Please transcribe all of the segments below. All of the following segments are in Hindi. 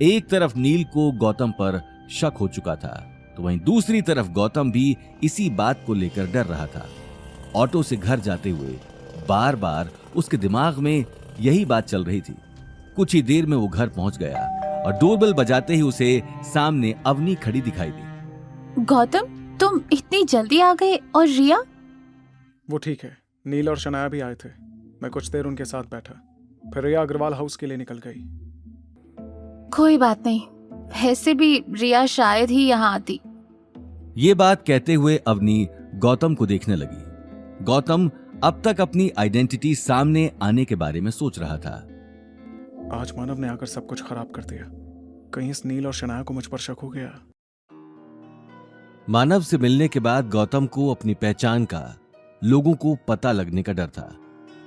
एक तरफ नील को गौतम पर शक हो चुका था, तो वहीं दूसरी तरफ गौतम भी इसी बात को लेकर डर रहा था। ऑटो से घर जाते हुए बार बार उसके दिमाग में यही बात चल रही थी। कुछ ही देर में वो घर पहुंच गया और डोरबेल बजाते ही उसे सामने अवनी खड़ी दिखाई दी। गौतम, तुम इतनी जल्दी आ गए? और रिया? वो ठीक है, नील और शनाया भी आए थे। मैं कुछ देर उनके साथ बैठा, फिर रिया अग्रवाल हाउस के लिए निकल गई। कोई बात नहीं, वैसे भी रिया शायद ही यहाँ आती। ये बात कहते हुए अवनी गौतम को देखने लगी। गौतम अब तक अपनी आइडेंटिटी सामने आने के बारे में सोच रहा था। आज मानव ने आकर सब कुछ खराब कर दिया। कहीं इस नील और शनाया को मुझ पर शक हो गया। मानव से मिलने के बाद गौतम को अपनी पहचान का लोगों को पता लगने का डर था,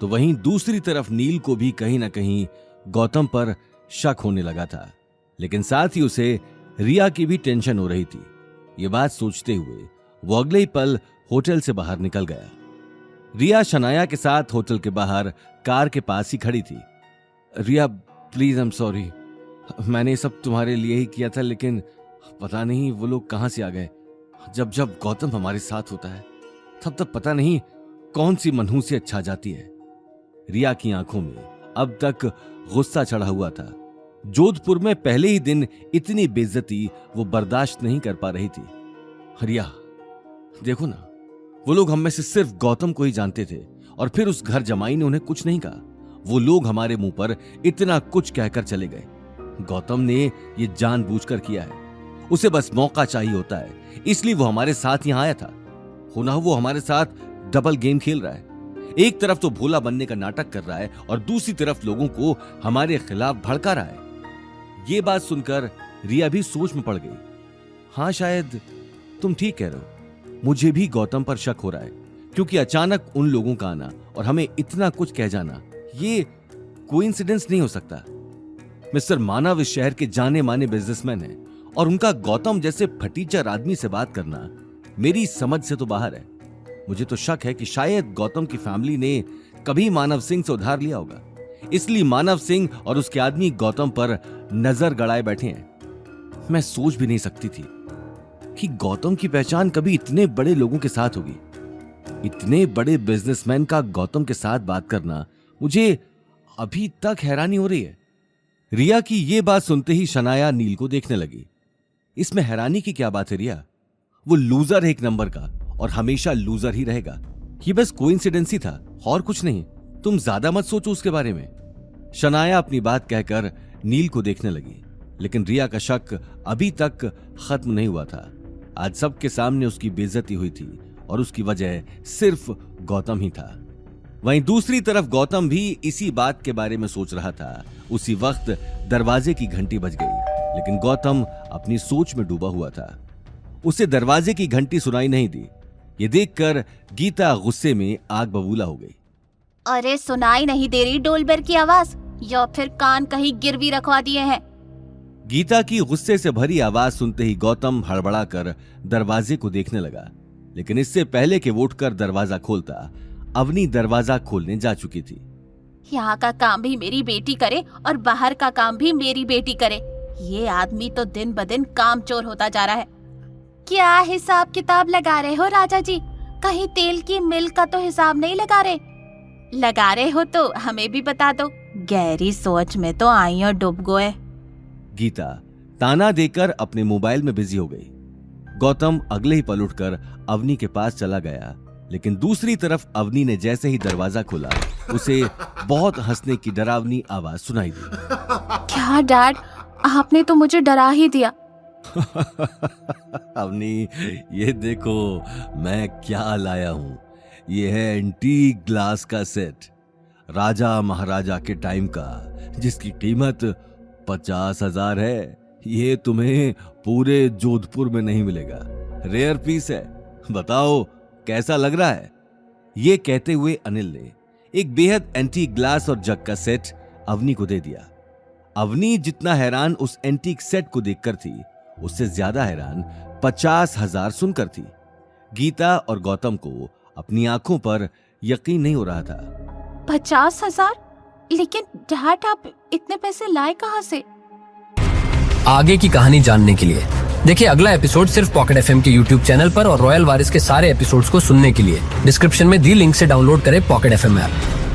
तो वहीं दूसरी तरफ नील को भी कहीं ना कहीं गौतम पर शक होने लगा था। लेकिन साथ ही उसे रिया की भी टेंशन हो रही थी। ये बात सोचते हुए वो अगले ही पल होटल से बाहर निकल गया। रिया शनाया के साथ होटल के बाहर कार के पास ही खड़ी थी। रिया प्लीज, आई एम सॉरी, मैंने सब तुम्हारे लिए ही किया था, लेकिन पता नहीं वो लोग कहां से आ गए। जब जब गौतम हमारे साथ होता है तब तब पता नहीं कौन सी मनहूसियत छा जाती है। रिया की आंखों में अब तक गुस्सा चढ़ा हुआ था। जोधपुर में पहले ही दिन इतनी बेइज्जती वो बर्दाश्त नहीं कर पा रही थी। रिया देखो ना, वो लोग हम में से सिर्फ गौतम को ही जानते थे और फिर उस घर जमाई ने उन्हें कुछ नहीं कहा। वो लोग हमारे मुंह पर इतना कुछ कहकर चले गए। गौतम ने ये जानबूझकर किया है, उसे बस मौका चाहिए होता है, इसलिए वो हमारे साथ यहां आया था। होना वो हमारे साथ डबल गेम खेल रहा है। एक तरफ तो भोला बनने का नाटक कर रहा है और दूसरी तरफ लोगों को हमारे खिलाफ भड़का रहा है। ये बात सुनकर रिया भी सोच में पड़ गई। हाँ, शायद तुम ठीक कह रहे हो। मुझे भी गौतम पर शक हो रहा है, क्योंकि अचानक उन लोगों का आना और हमें इतना कुछ कह जाना, ये कोइंसिडेंस नहीं हो सकता। मिस्टर मानव इस शहर के जाने माने बिजनेसमैन हैं और उनका गौतम जैसे फटीचर आदमी से बात करना मेरी समझ से तो बाहर है। मुझे तो शक है कि शायद गौतम की फैमिली ने कभी मानव सिंह से उधार लिया होगा, इसलिए मानव सिंह और उसके आदमी गौतम पर नजर गड़ाए बैठे हैं। मैं सोच भी नहीं सकती थी कि गौतम की पहचान कभी इतने बड़े लोगों के साथ होगी। इतने बड़े बिजनेसमैन का गौतम के साथ बात करना मुझे अभी तक हैरानी हो रही है। रिया की यह बात सुनते ही शनाया नील को देखने लगी। इसमें हैरानी की क्या बात है रिया? वो लूजर है एक नंबर का और हमेशा लूजर ही रहेगा। ये बस कोइंसिडेंस ही था और कुछ नहीं। तुम ज्यादा मत सोचो उसके बारे में। शनाया अपनी बात कहकर नील को देखने लगी, लेकिन रिया का शक अभी तक खत्म नहीं हुआ था। आज सबके सामने उसकी बेइज्जती हुई थी और उसकी वजह सिर्फ गौतम ही था। वहीं दूसरी तरफ गौतम भी इसी बात के बारे में सोच रहा था। उसी वक्त दरवाजे की घंटी बज गई, लेकिन गौतम अपनी सोच में डूबा हुआ था। उसे दरवाजे की घंटी सुनाई नहीं दी। ये देखकर गीता गुस्से में आग बबूला हो गई। अरे सुनाई नहीं दे रही डोलबेल की आवाज, या फिर कान कहीं गिरवी रखवा दिए हैं? गीता की गुस्से से भरी आवाज सुनते ही गौतम हड़बड़ाकर दरवाजे को देखने लगा, लेकिन इससे पहले कि वो उठकर दरवाजा खोलता, अवनी दरवाजा खोलने जा चुकी थी। यहाँ का काम भी मेरी बेटी करे और बाहर का काम भी मेरी बेटी करे। ये आदमी तो दिन ब दिन कामचोर होता जा रहा है। क्या हिसाब किताब लगा रहे हो राजा जी? कहीं तेल की मिल का तो हिसाब नहीं लगा रहे? लगा रहे हो तो हमें भी बता दो। गहरी सोच में तो आई और डूब गए। गीता ताना देकर अपने मोबाइल में बिजी हो गई। गौतम अगले ही पल उठकर अवनी के पास चला गया, लेकिन दूसरी तरफ अवनी ने जैसे ही दरवाजा खोला, उसे बहुत हंसने की डरावनी आवाज सुनाई दी। क्या डैड, आपने तो मुझे डरा ही दिया। अवनी, ये देखो मैं क्या लाया हूँ। ये है एंटीक ग्लास का सेट, राजा महाराजा के टाइम का, जिसकी कीमत 50,000 है। ये तुम्हें पूरे जोधपुर में नहीं मिलेगा। रेयर पीस है। बताओ कैसा लग रहा है? ये कहते हुए अनिल ने एक बेहद एंटीक ग्लास और जग का सेट अवनी को दे दिया। अवनी जितना हैरान उस एंटीक सेट को देखकर थी, उससे ज्यादा हैरान 50,000 सुनकर थी। गीता और गौतम को अपनी आंखों पर यकीन नहीं हो रहा था। 50,000? लेकिन डैड, आप इतने पैसे लाए कहाँ से? आगे की कहानी जानने के लिए। देखिए अगला एपिसोड सिर्फ पॉकेट एफएम के यूट्यूब चैनल पर और रॉयल वारिस के सारे एपिसोड्स को सुनने के लिए डिस्क्रिप्शन में दी लिंक से डाउनलोड करें पॉकेट एफएम ऐप।